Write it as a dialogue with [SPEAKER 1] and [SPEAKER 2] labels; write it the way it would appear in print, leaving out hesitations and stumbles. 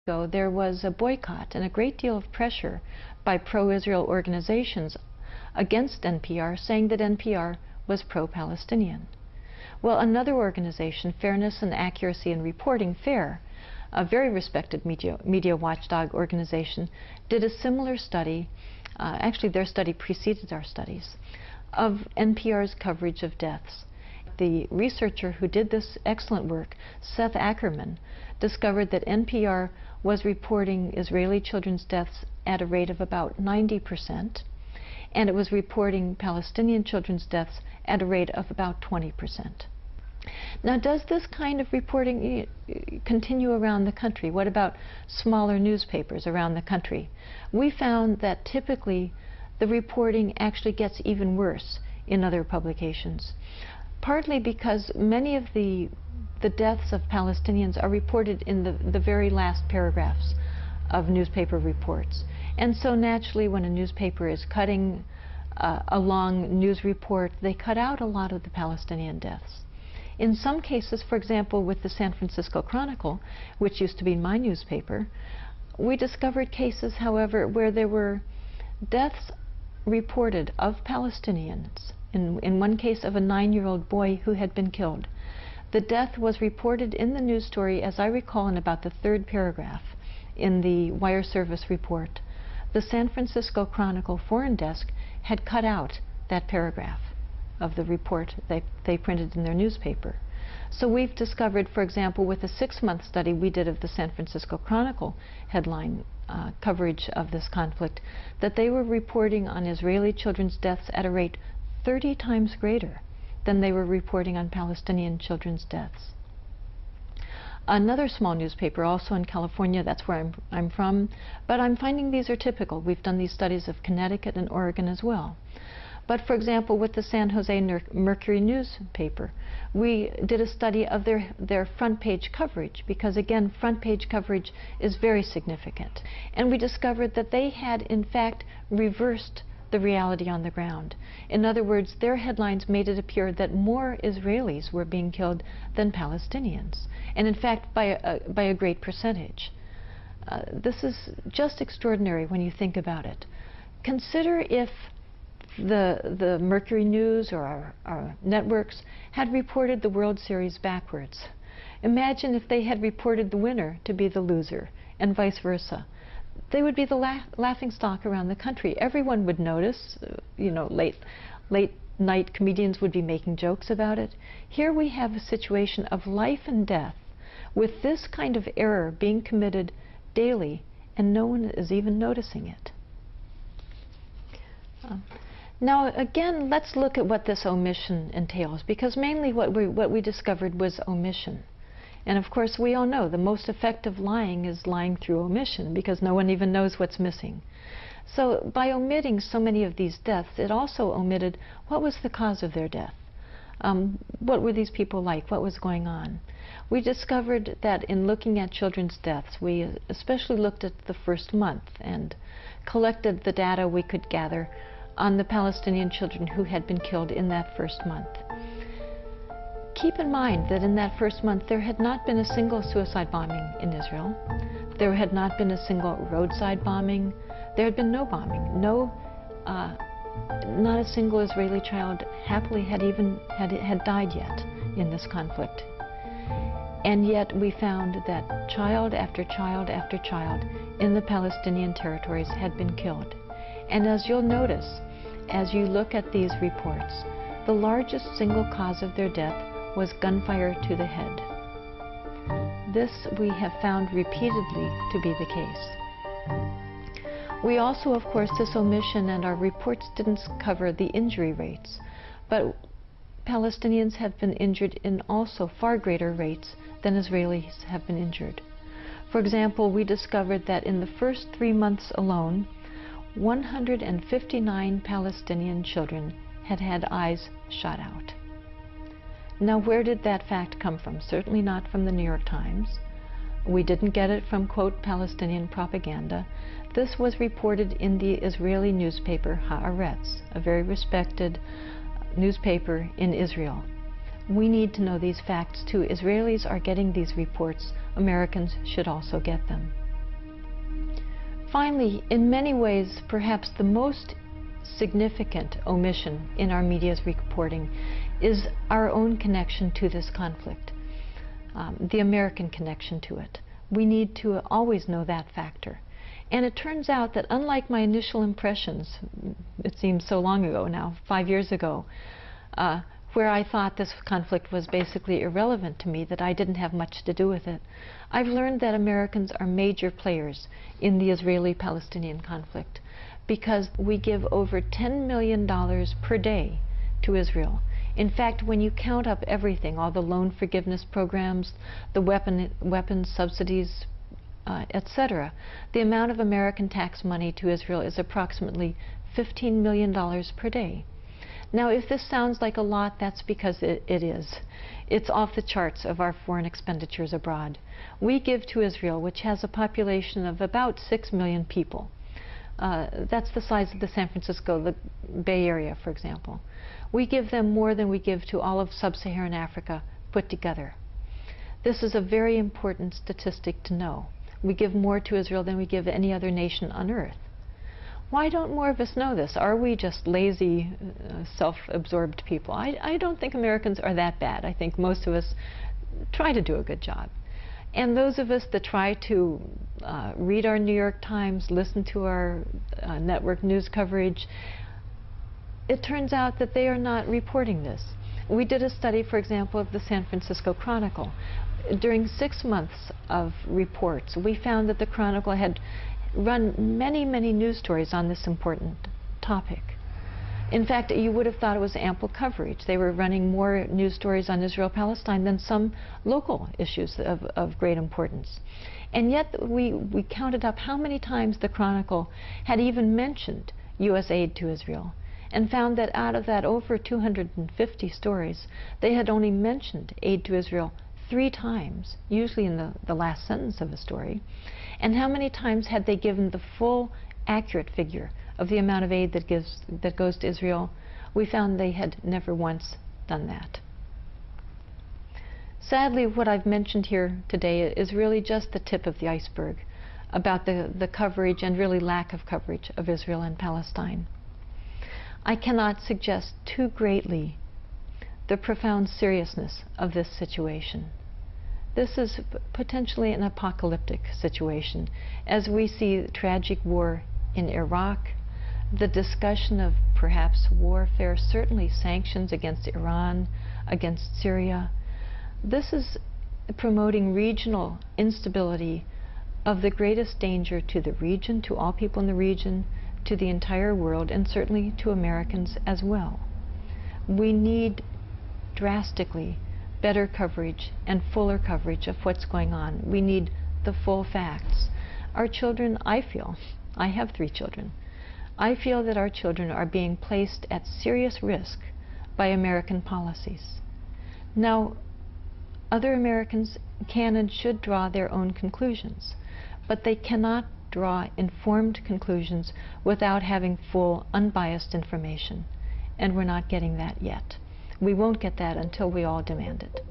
[SPEAKER 1] ago, there was a boycott and a great deal of pressure by pro-Israel organizations against NPR, saying that NPR was pro-Palestinian. Well, another organization, Fairness and Accuracy in Reporting, FAIR, a very respected media watchdog organization, did a similar study. Actually, their study preceded our studies, of NPR's coverage of deaths. The researcher who did this excellent work, Seth Ackerman, discovered that NPR was reporting Israeli children's deaths at a rate of about 90%, and it was reporting Palestinian children's deaths at a rate of about 20%. Now, does this kind of reporting continue around the country? What about smaller newspapers around the country? We found that typically the reporting actually gets even worse in other publications, partly because many of the deaths of Palestinians are reported in the very last paragraphs of newspaper reports. And so naturally, when a newspaper is cutting a long news report, they cut out a lot of the Palestinian deaths. In some cases, for example, with the San Francisco Chronicle, which used to be my newspaper, we discovered cases, however, where there were deaths reported of Palestinians. In one case of a 9-year-old boy who had been killed. The death was reported in the news story, as I recall, in about the 3rd paragraph in the wire service report. The San Francisco Chronicle foreign desk had cut out that paragraph of the report they printed in their newspaper. So we've discovered, for example, with a 6-month study we did of the San Francisco Chronicle headline coverage of this conflict, that they were reporting on Israeli children's deaths at a rate 30 times greater than they were reporting on Palestinian children's deaths. Another small newspaper, also in California, that's where I'm from, but I'm finding these are typical. We've done these studies of Connecticut and Oregon as well. But for example, with the San Jose Mercury newspaper, we did a study of their front page coverage, because again, front page coverage is very significant. And we discovered that they had in fact reversed the reality on the ground. In other words, their headlines made it appear that more Israelis were being killed than Palestinians, and in fact by a great percentage. This is just extraordinary when you think about it. Consider if the Mercury News or our networks had reported the World Series backwards. Imagine if they had reported the winner to be the loser, and vice versa. They would be the laughing stock around the country. Everyone would notice, you know, late night comedians would be making jokes about it. Here we have a situation of life and death with this kind of error being committed daily, and no one is even noticing it. Now again, let's look at what this omission entails, because mainly what we discovered was omission. And of course, we all know the most effective lying is lying through omission, because no one even knows what's missing. So by omitting so many of these deaths, it also omitted what was the cause of their death. What were these people like? What was going on? We discovered that in looking at children's deaths, we especially looked at the first month and collected the data we could gather on the Palestinian children who had been killed in that first month. Keep in mind that in that first month there had not been a single suicide bombing in Israel. There had not been a single roadside bombing. There had been no bombing. Not a single Israeli child happily had died yet in this conflict. And yet we found that child after child after child in the Palestinian territories had been killed. And as you'll notice, as you look at these reports, the largest single cause of their death was gunfire to the head. This we have found repeatedly to be the case. We also, of course, this omission and our reports didn't cover the injury rates, but Palestinians have been injured in also far greater rates than Israelis have been injured. For example, we discovered that in the first 3 months alone, 159 Palestinian children had had eyes shot out. Now, where did that fact come from? Certainly not from the New York Times. We didn't get it from, quote, Palestinian propaganda. This was reported in the Israeli newspaper Haaretz, a very respected newspaper in Israel. We need to know these facts too. Israelis are getting these reports. Americans should also get them. Finally, in many ways, perhaps the most significant omission in our media's reporting is our own connection to this conflict, the American connection to it. We need to always know that factor. And it turns out that unlike my initial impressions, it seems so long ago now, 5 years ago, where I thought this conflict was basically irrelevant to me, that I didn't have much to do with it, I've learned that Americans are major players in the Israeli-Palestinian conflict because we give over $10 million per day to Israel. In fact, when you count up everything, all the loan forgiveness programs, the weapons subsidies, etc., the amount of American tax money to Israel is approximately $15 million per day. Now, if this sounds like a lot, that's because it is. It's off the charts of our foreign expenditures abroad. We give to Israel, which has a population of about 6 million people. That's the size of the San Francisco, the Bay Area, for example. We give them more than we give to all of sub-Saharan Africa put together. This is a very important statistic to know. We give more to Israel than we give any other nation on earth. Why don't more of us know this? Are we just lazy, self-absorbed people? I don't think Americans are that bad. I think most of us try to do a good job. And those of us that try to read our New York Times, listen to our network news coverage, it turns out that they are not reporting this. We did a study, for example, of the San Francisco Chronicle. During 6 months of reports, we found that the Chronicle had run many, many news stories on this important topic. In fact, you would have thought it was ample coverage. They were running more news stories on Israel-Palestine than some local issues of great importance. And yet we counted up how many times the Chronicle had even mentioned U.S. aid to Israel, and found that out of that over 250 stories, they had only mentioned aid to Israel 3 times, usually in the last sentence of a story. And how many times had they given the full, accurate figure of the amount of aid that goes to Israel? We found they had never once done that. Sadly, what I've mentioned here today is really just the tip of the iceberg about the coverage and really lack of coverage of Israel and Palestine. I cannot suggest too greatly the profound seriousness of this situation. This is potentially an apocalyptic situation, as we see the tragic war in Iraq, the discussion of perhaps warfare, certainly sanctions against Iran, against Syria. This is promoting regional instability of the greatest danger to the region, to all people in the region, to the entire world, and certainly to Americans as well. We need drastically better coverage and fuller coverage of what's going on. We need the full facts. Our children, I feel, I have 3 children, I feel that our children are being placed at serious risk by American policies. Now, other Americans can and should draw their own conclusions, but they cannot draw informed conclusions without having full, unbiased information, and we're not getting that yet. We won't get that until we all demand it.